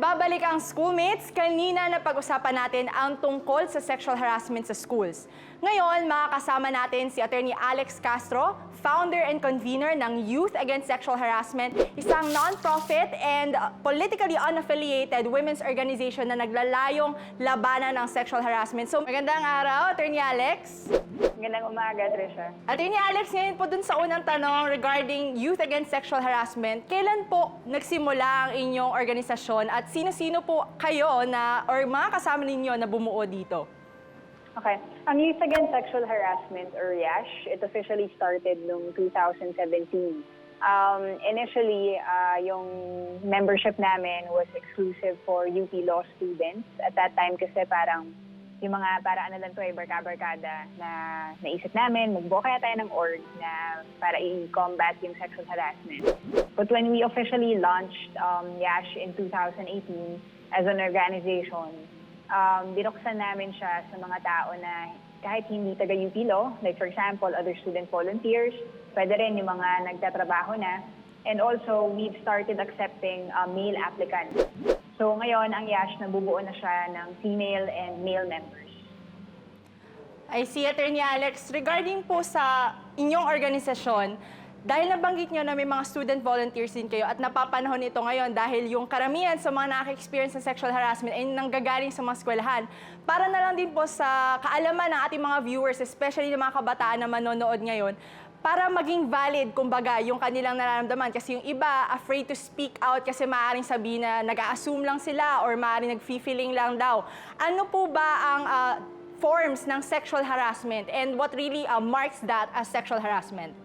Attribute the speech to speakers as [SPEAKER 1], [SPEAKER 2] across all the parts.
[SPEAKER 1] Nagbabalik ang Schoolmates. Kanina na pag-usapan natin ang tungkol sa sexual harassment sa schools. Ngayon, makakasama natin si Attorney Alex Castro, founder and convener ng Youth Against Sexual Harassment, isang non-profit and politically unaffiliated women's organization na naglalayong labanan ng sexual harassment. So, magandang araw, Attorney Alex.
[SPEAKER 2] Magandang umaga, Trisha.
[SPEAKER 1] Attorney Alex, ngayon po dun sa unang tanong regarding Youth Against Sexual Harassment, kailan po nagsimula ang inyong organisasyon at sino-sino po kayo na or mga kasama ninyo na bumuo dito?
[SPEAKER 2] Okay. Ang Youth Against Sexual Harassment, or YASH, it officially started noong 2017. Initially, yung membership namin was exclusive for UP Law students. At that time kasi parang yung mga barka-barkada na naisip namin, magbuo kaya tayo ng org na para i-combat yung sexual harassment. But when we officially launched YASH in 2018 as an organization, binuksan namin siya sa mga tao na kahit hindi taga-UP Law, like for example, other student volunteers, pwede rin yung mga nagtatrabaho na. And also, we've started accepting male applicants. So ngayon, ang YASH nabubuo na siya ng female and male members.
[SPEAKER 1] I see, Attorney Alex. Regarding po sa inyong organisasyon, dahil nabanggit nyo na may mga student volunteers din kayo at napapanahon ito ngayon dahil yung karamihan sa mga nakaka-experience ng sexual harassment ay nanggagaling sa mga eskwelahan. Para na lang din po sa kaalaman ng ating mga viewers, especially ng mga kabataan na manonood ngayon, para maging valid, kumbaga, yung kanilang nararamdaman. Kasi yung iba, afraid to speak out kasi maaaring sabihin na nag-a-assume lang sila or maaaring nag-feeling lang daw. Ano po ba ang forms ng sexual harassment and what really marks that as sexual harassment?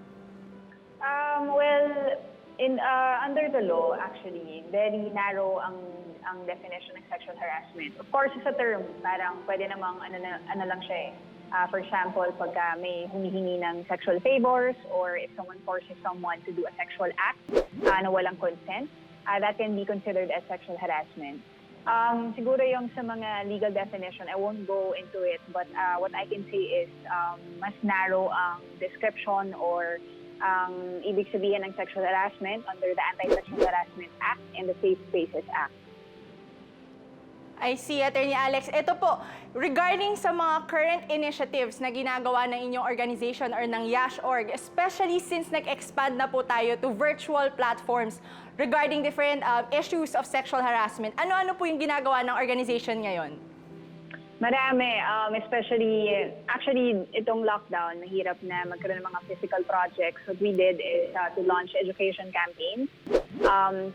[SPEAKER 2] Under the law, actually, very narrow ang definition ng sexual harassment. Of course, sa term, parang pwede namang ano lang siya eh. For example, pagka may humihingi ng sexual favors or if someone forces someone to do a sexual act na walang consent, that can be considered as sexual harassment. Siguro yung sa mga legal definition, I won't go into it, but what I can say is mas narrow ang description or ang ibig sabihin ng sexual harassment under the Anti-Sexual Harassment Act and the Safe Spaces Act.
[SPEAKER 1] I see, Attorney Alex. Ito po, regarding sa mga current initiatives na ginagawa ng inyong organization or ng YASH org, especially since nag-expand na po tayo to virtual platforms regarding different issues of sexual harassment, ano-ano po yung ginagawa ng organization ngayon?
[SPEAKER 2] Marami, actually, itong lockdown, mahirap na magkaroon ng mga physical projects. What we did is to launch education campaigns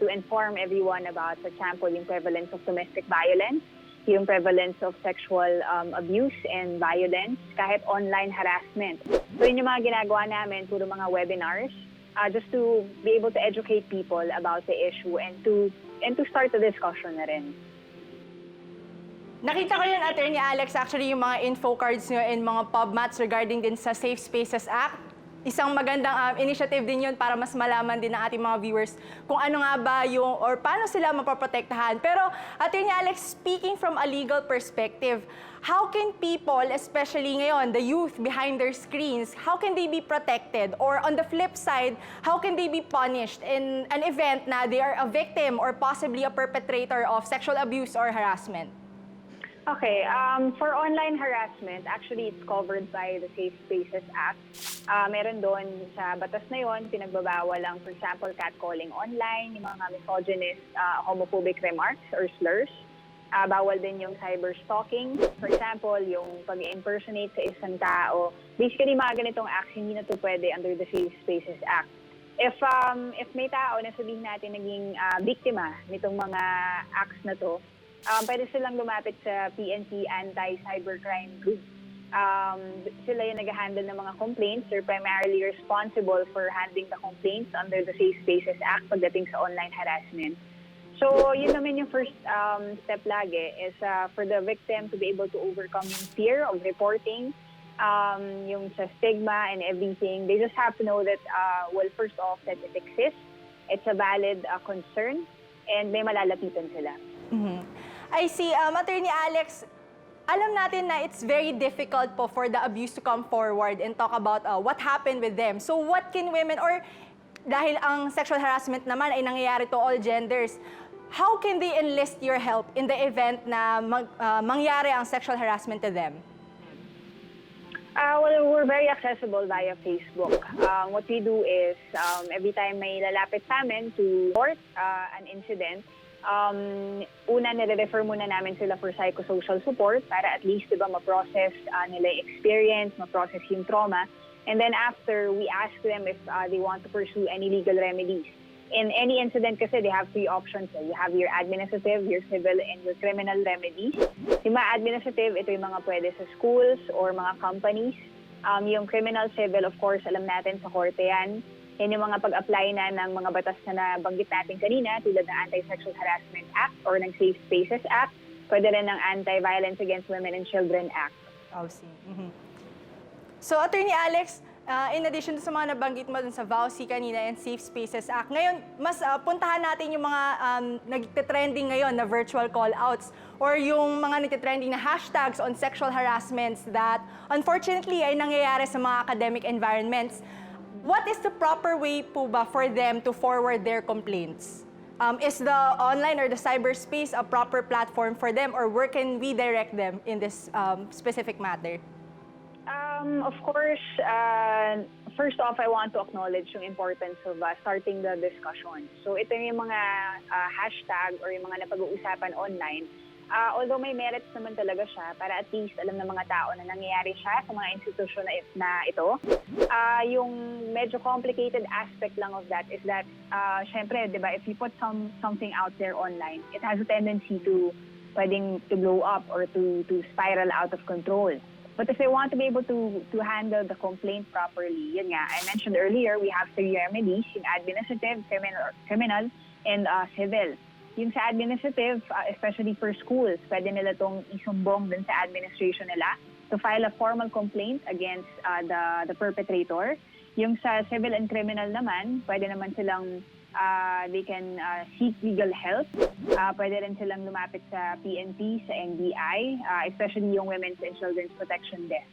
[SPEAKER 2] to inform everyone about, for example, yung prevalence of domestic violence, yung prevalence of sexual abuse and violence, kahit online harassment. So yun yung mga ginagawa namin, puro mga webinars, just to be able to educate people about the issue and to start a discussion na rin.
[SPEAKER 1] Nakita ko yun, Attorney Alex, actually yung mga info cards nyo and mga PubMats regarding din sa Safe Spaces Act. Isang magandang initiative din yun para mas malaman din ng ating mga viewers kung ano nga ba yung or paano sila mapaprotektahan. Pero, Attorney Alex, speaking from a legal perspective, how can people, especially ngayon, the youth behind their screens, how can they be protected? Or on the flip side, how can they be punished in an event na they are a victim or possibly a perpetrator of sexual abuse or harassment?
[SPEAKER 2] Okay, for online harassment, actually it's covered by the Safe Spaces Act. Meron doon sa batas na yon, pinagbabawal lang, for example, catcalling online, yung mga misogynist, homophobic remarks or slurs. Bawal din yung cyberstalking. For example, yung pag-impersonate sa isang tao. Basically, mga ganitong acts, hindi na to pwede under the Safe Spaces Act. If may tao na sabihin natin naging biktima nitong mga acts na to, pwede silang lumapit sa PNP Anti-Cybercrime Group. Sila yung nag-handle ng mga complaints. They're primarily responsible for handling the complaints under the Safe Spaces Act pagdating sa online harassment. So, yun naman yung first step lagi is for the victim to be able to overcome yung fear of reporting, yung sa stigma and everything. They just have to know that, well, first off, that it exists, it's a valid concern, and may malalapitan sila.
[SPEAKER 1] Mm-hmm. I see. Attorney Alex, alam natin na it's very difficult po for the abuse to come forward and talk about what happened with them. So what can women, or dahil ang sexual harassment naman ay nangyayari to all genders, how can they enlist your help in the event na mangyari ang sexual harassment to them?
[SPEAKER 2] Well, we're very accessible via Facebook. What we do is every time may lalapit sa amin to report an incident, una nire-refer muna namin sila for psychosocial support para at least diba, ma-process nila yung experience, ma-process yung trauma. And then after, we ask them if they want to pursue any legal remedies. In any incident kasi, they have three options. You have your administrative, your civil, and your criminal remedies. Yung mga administrative, ito yung mga pwede sa schools or mga companies. Yung criminal, civil, of course, alam natin sa korte yan. Yan yung mga pag-apply na ng mga batas na nabanggit natin kanina, tulad ng Anti-Sexual Harassment Act or ng Safe Spaces Act. Pwede rin ng Anti-Violence Against Women and Children Act.
[SPEAKER 1] Oh, see. So, Attorney Alex, in addition sa mga nabanggit mo dun sa VAUSI kanina and Safe Spaces Act, ngayon, mas puntahan natin yung mga nagtitrending ngayon na virtual call-outs or yung mga nagtitrending na hashtags on sexual harassments that unfortunately ay nangyayari sa mga academic environments. What is the proper way po ba for them to forward their complaints? Is the online or the cyberspace a proper platform for them, or where can we direct them in this specific matter?
[SPEAKER 2] Of course, first off, I want to acknowledge yung importance of starting the discussion. So ito yung mga hashtag or yung mga napag-uusapan online. Although may merits naman talaga siya, para at least alam ng mga tao na nangyayari siya sa mga institusyon na ito. Yung medyo complicated aspect lang of that is that, syempre, di ba, if you put something out there online, it has a tendency to pwedeng to blow up or to spiral out of control. But if they want to be able to handle the complaint properly, yun nga, I mentioned earlier, we have three remedies, yung administrative, criminal, and civil. Yung sa administrative, especially for schools, pwede nila itong isumbong din sa administration nila to file a formal complaint against the perpetrator. Yung sa civil and criminal naman, pwede naman silang they can seek legal help. Pwede rin silang lumapit sa PNP, sa NBI, especially yung Women's and Children's Protection Desk.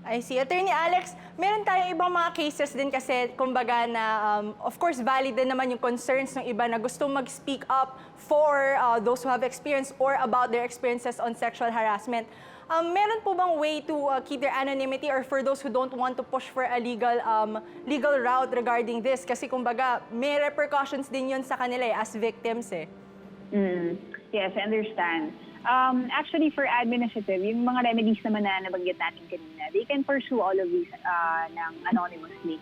[SPEAKER 1] I see. Attorney Alex, meron tayong ibang mga cases din kasi, kumbaga na, of course, valid din naman yung concerns ng iba na gusto mag-speak up for those who have experience or about their experiences on sexual harassment. Meron po bang way to keep their anonymity, or for those who don't want to push for a legal route regarding this? Kasi kumbaga, may repercussions din yun sa kanila as victims eh.
[SPEAKER 2] Yes, I understand. Actually, for administrative, yung mga remedies naman na nabanggit natin kanina, they can pursue all of these ng anonymously.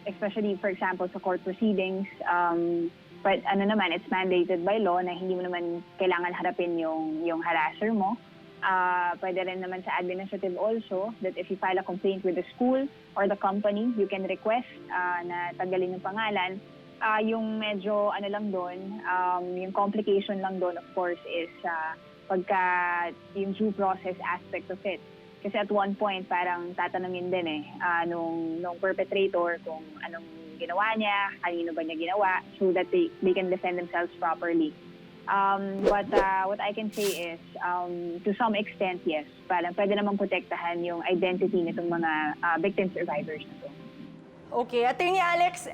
[SPEAKER 2] Especially, for example, sa court proceedings, but ano naman, it's mandated by law na hindi mo naman kailangan harapin yung harasser mo. Pwede rin naman sa administrative also that if you file a complaint with the school or the company, you can request na tanggalin yung pangalan. Yung medyo ano lang doon, yung complication lang doon, of course, is pagka yung due process aspect of it. Kasi at one point, parang tatanungin din nung perpetrator kung anong ginawa niya, kanino ba niya ginawa, so that they can defend themselves properly. But what I can say is, to some extent, yes, parang pwede naman protektahan yung identity nitong mga victim survivors na to.
[SPEAKER 1] Okay, Attorney Alex,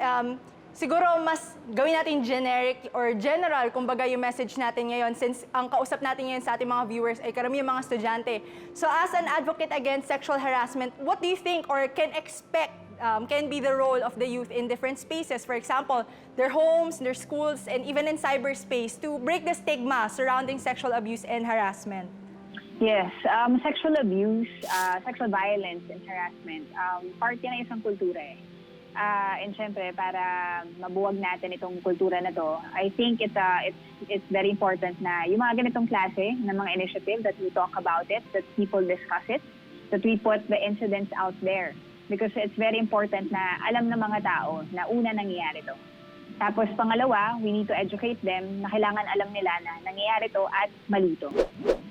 [SPEAKER 1] siguro mas gawin natin generic or general, kumbaga yung message natin ngayon, since ang kausap natin ngayon sa ating mga viewers ay karamihan mga estudyante. So as an advocate against sexual harassment, what do you think or can expect can be the role of the youth in different spaces, for example, their homes, their schools, and even in cyberspace, to break the stigma surrounding sexual abuse and harassment?
[SPEAKER 2] Yes, sexual abuse, sexual violence and harassment, part yan ng isang kultura eh. And syempre, para mabuwag natin itong kultura na to, I think it's very important na yung mga ganitong klase ng mga initiative that we talk about it, that people discuss it, that we put the incidents out there. Because it's very important na alam ng mga tao na una nangyayari to. Tapos pangalawa, we need to educate them na kailangan alam nila na nangyayari to at mali to.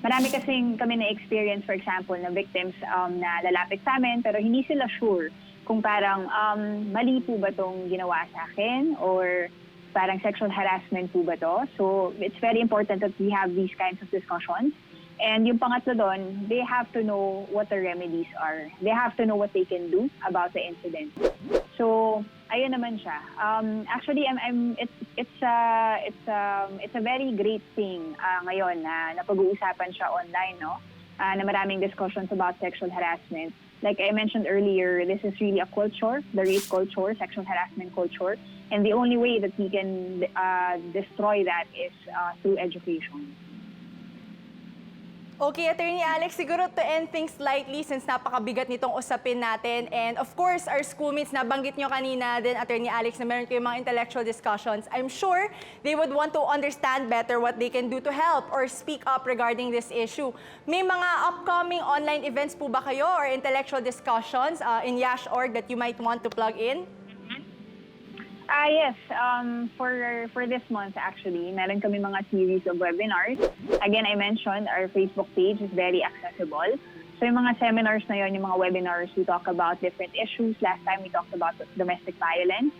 [SPEAKER 2] Marami kasing kami na-experience, for example, na victims na lalapit sa amin pero hindi sila sure kung parang mali po ba tong ginawa sa akin or parang sexual harassment po ba to. So it's very important that we have these kinds of discussions And yung pangatlo doon, they have to know what the remedies are. They have to know what they can do about the incident. So, ayun naman siya. Actually, it's a very great thing ngayon na napag-uusapan siya online, no? Na maraming discussions about sexual harassment. Like I mentioned earlier, this is really a culture, the rape culture, sexual harassment culture. And the only way that we can destroy that is through education.
[SPEAKER 1] Okay, Attorney Alex, siguro to end things lightly since napakabigat nitong usapin natin. And of course, our schoolmates, nabanggit nyo kanina din, Attorney Alex, na meron kayong mga intellectual discussions. I'm sure they would want to understand better what they can do to help or speak up regarding this issue. May mga upcoming online events po ba kayo or intellectual discussions in Yash.org that you might want to plug in?
[SPEAKER 2] Yes, for this month actually, meron kami mga series of webinars. Again, I mentioned our Facebook page is very accessible. So yung mga seminars na yun, yung mga webinars, we talk about different issues. Last time we talked about domestic violence.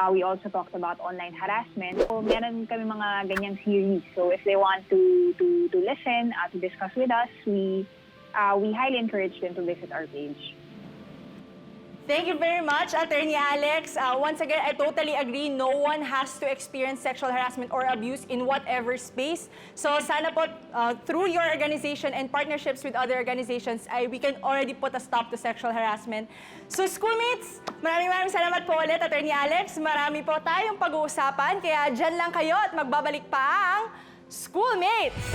[SPEAKER 2] We also talked about online harassment. So meron kami mga ganyang series. So if they want to listen, to discuss with us, we highly encourage them to visit our page.
[SPEAKER 1] Thank you very much, Attorney Alex. Once again, I totally agree. No one has to experience sexual harassment or abuse in whatever space. So sana po, through your organization and partnerships with other organizations, we can already put a stop to sexual harassment. So schoolmates, maraming salamat po ulit, Attorney Alex. Marami po tayong pag-uusapan, kaya dyan lang kayo at magbabalik pa ang Schoolmates!